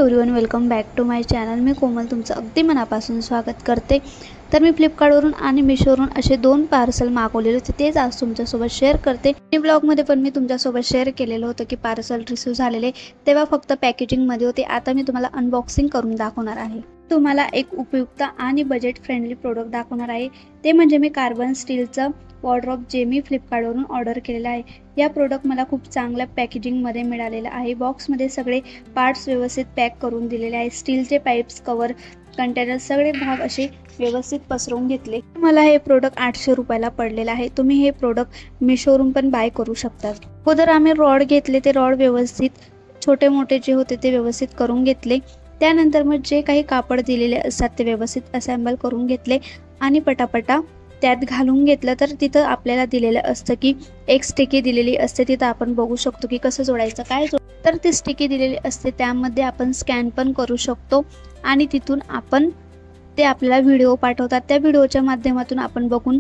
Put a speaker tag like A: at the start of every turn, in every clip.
A: Everyone, welcome back to my channel. मी कोमल तुमचं अगदी मनापासून स्वागत करते। तर मी फ्लिपकार्टवरून आणि मिशोवरून असे 2 पार्सल मागवलेले होते, तेच आज तुमच्यासोबत शेअर करते। मी ब्लॉगमध्ये पण मी तुमच्यासोबत शेअर केलेलं होतं की पार्सल रिसीव झालेले, तेव्हा फक्त पॅकेजिंगमध्ये होते। आता मी तुम्हाला अनबॉक्सिंग करून दाखवणार आहे। तुम्हाला एक उपयुक्त आणि बजेट फ्रेंडली प्रोडक्ट दाखवणार आहे, ते म्हणजे मी कार्बन स्टीलचं वॉर्डरोब जे मी फ्लिपकार्टवरून ऑर्डर केलेलं आहे। या प्रोडक्ट मला खूप चांगल्या पॅकेजिंगमध्ये मिळालेलं आहे। बॉक्समध्ये सगळे पार्ट्स व्यवस्थित पॅक करून दिलेले आहे। स्टीलचे पाईप्स, कवर, कंटेनर सगळे भाग असे व्यवस्थित पसरवून घेतले। मला हे प्रोडक्ट 800 रुपयाला पडलेलं आहे। तुम्ही हे प्रोडक्ट मिशोवरून पण बाय करू शकता। अगोदर आम्ही रॉड घेतले, ते रॉड व्यवस्थित छोटे मोठे जे होते ते व्यवस्थित करून घेतले। त्यानंतर मग जे काही कापड दिलेले असतात ते व्यवस्थित असेंबल करून घेतले आणि पटापटा त्यात घालून घेतलं। तर तिथं आपल्याला दिलेलं असतं की एक स्टिकी दिलेली असते, तिथं आपण बघू शकतो की कसं जोडायचं काय तर ती स्टिकी दिलेली असते, त्यामध्ये आपण स्कॅन पण करू शकतो आणि तिथून आपण ते आपल्याला व्हिडिओ पाठवतात। त्या व्हिडिओच्या माध्यमातून आपण बघून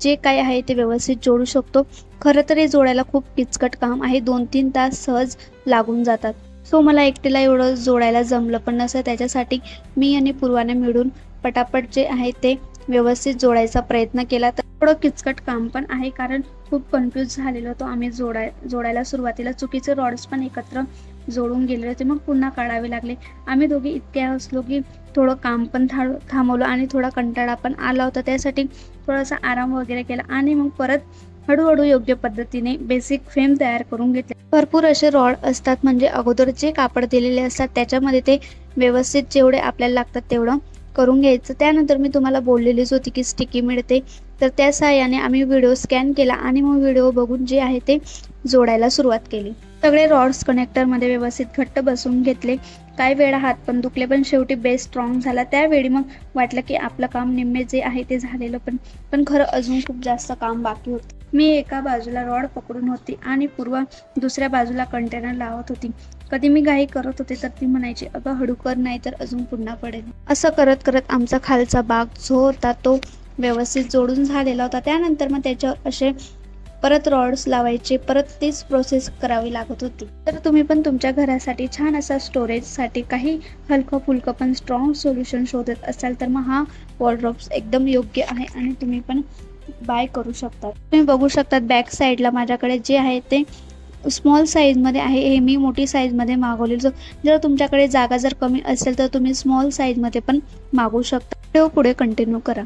A: जे काय आहे ते व्यवस्थित जोडू शकतो। खरं तर हे जोडायला खूप किचकट काम आहे, 2-3 तास सहज लागून जातात। सो मला एकटीला एवढं जोडायला जमलं पण नसतं, त्याच्यासाठी मी आणि पूर्वाने मिळून पटापट जे आहे ते व्यवस्थित जोडायचा प्रयत्न केला। तर थोडं किचकट काम पण आहे, कारण खूप कन्फ्यूज झालेलो होतो आम्ही जोडायला सुरुवातीला चुकीचे रॉड्स पण एकत्र जोडून गेले होते, मग पुन्हा काढावे लागले। आम्ही दोघी इतक्या हसलो की थोडं काम पण थांबवलं आणि थोडा कंटाळा पण आला होता, त्यासाठी थोडासा आराम वगैरे केला आणि मग परत हळूहळू योग्य पद्धतीने बेसिक फ्रेम तयार करून घेतले। भरपूर असे रॉड असतात, म्हणजे अगोदर जे कापड दिलेले असतात त्याच्यामध्ये ते व्यवस्थित जेवढे आपल्याला लागतात तेवढं करून घ्यायचं। त्यानंतर मी तुम्हाला बोललेलीच होती की स्टिकी मिळते, तर त्या सहाय्याने आम्ही व्हिडिओ स्कॅन केला आणि मग व्हिडिओ बघून जे आहे ते जोडायला सुरुवात केली। सगळे रॉड्स कनेक्टरमध्ये व्यवस्थित घट्ट बसवून घेतले। काही वेळा हात पण दुखले, पण शेवटी बेस स्ट्रॉंग झाला। त्यावेळी मग वाटलं की आपलं काम निम्मे जे आहे ते झालेलं, पण खरं अजून खूप जास्त काम बाकी होतं। मी एका बाजूला रॉड पकडून होती आणि पूर्वा दुसऱ्या बाजूला कंटेनर लावत होती। कधी मी घाई करत होते तर ती म्हणायची, अगं हळू कर, नाही तर अजून पुन्हा पडेल। असं करत करत आमचा खालचा भाग जो होता तो व्यवस्थित जोडून झालेला होता। त्यानंतर मग त्याच्यावर असे परत रॉड्स लावायचे, परत तीच प्रोसेस करावी लागत होती। तर तुम्ही पण तुमच्या घरासाठी छान असा स्टोरेजसाठी काही हलकं फुलकं पण स्ट्रॉंग सोल्युशन शोधत असाल तर मग हा वॉर्डरोब एकदम योग्य आहे आणि तुम्ही पण बाय करू शकता। तुम्ही बघू शकता बॅक साईडला माझ्याकडे जे आहे ते स्मॉल साईजमध्ये आहे, हे मी मोठी साईजमध्ये मागवलेलं। जर तुमच्याकडे जागा जर कमी असेल तर तुम्ही स्मॉल साईजमध्ये पण मागवू शकता। व्हिडिओ पुढे कंटिन्यू करा।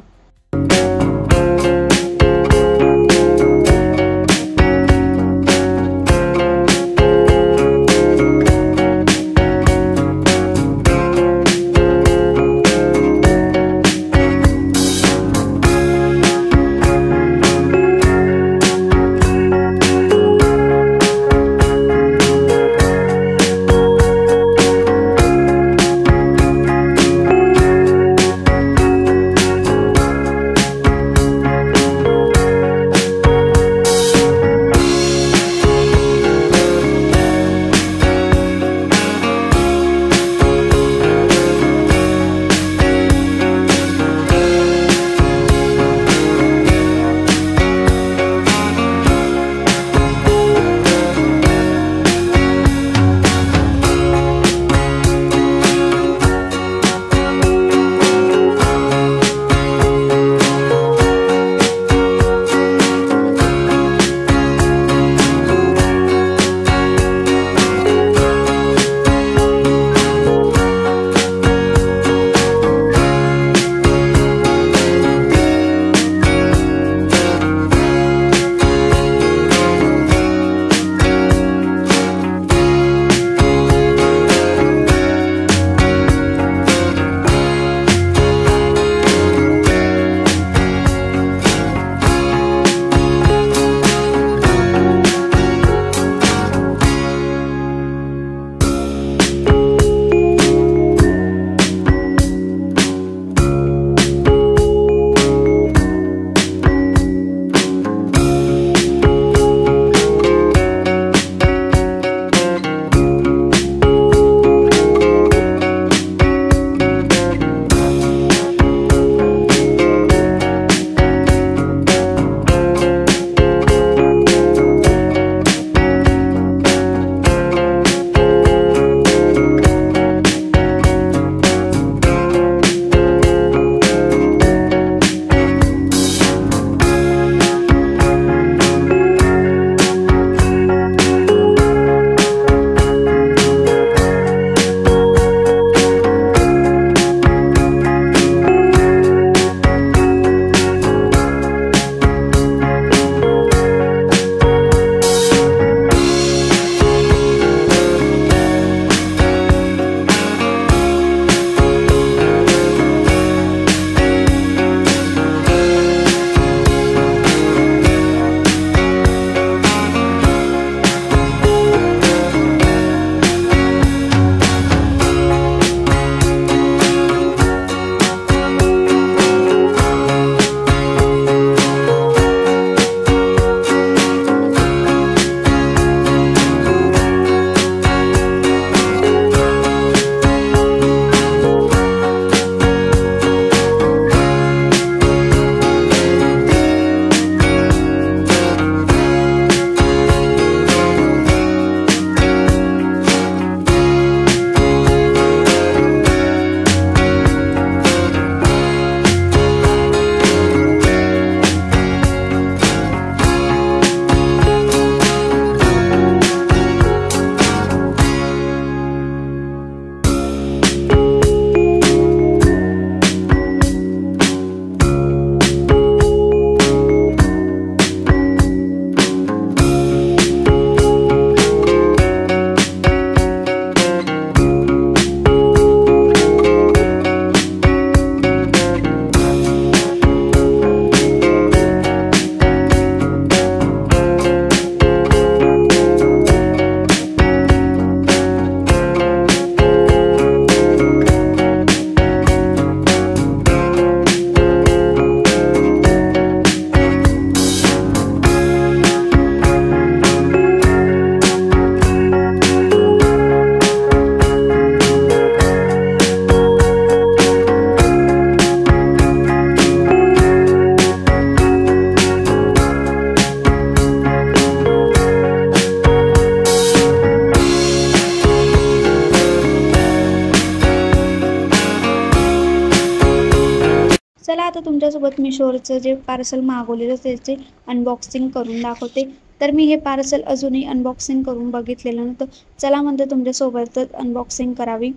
A: आता तुमच्यासोबत मिशोवरचं जे पार्सल मागवलेलं त्याचे अनबॉक्सिंग करून दाखवते। तर मी हे पार्सल अजूनही अनबॉक्सिंग करून बघितलेलं नव्हतं, चला म्हणते तुमच्यासोबतच अनबॉक्सिंग करावी।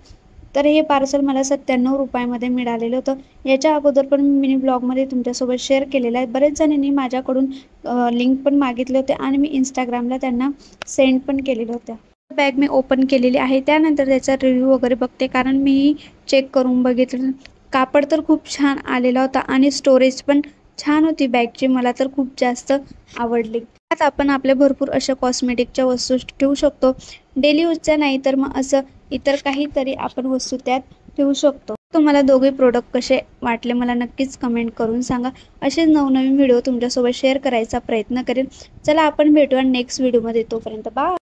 A: तर हे पार्सल मला 97 रुपयामध्ये मिळालेलं होतं। याच्या अगोदर पण मी मिनी ब्लॉगमध्ये तुमच्यासोबत शेअर केलेलं आहे। बरेच जणांनी माझ्याकडून लिंक पण मागितले होते आणि मी इंस्टाग्रामला त्यांना सेंड पण केलेलं होतं। बॅग मी ओपन केलेली आहे, त्यानंतर त्याचा रिव्ह्यू वगैरे बघते, कारण मी चेक करून बघितलं। कापड तर खूप छान आलेला होता आणि स्टोरेज पण छान होती बॅगची, मला तर खूप जास्त आवडली। त्यात आपण आपले भरपूर अशा कॉस्मेटिकच्या वस्तू ठेवू शकतो, डेली यूजच्या नाही तर मग असं इतर काहीतरी आपण वस्तू त्यात ठेवू शकतो। तुम्हाला दोघे प्रोडक्ट कसे वाटले मला नक्कीच कमेंट करून सांगा। असेच नवनवीन व्हिडिओ तुमच्यासोबत शेअर करायचा प्रयत्न करेन। चला आपण भेटूया नेक्स्ट व्हिडिओमध्ये, तोपर्यंत बाय।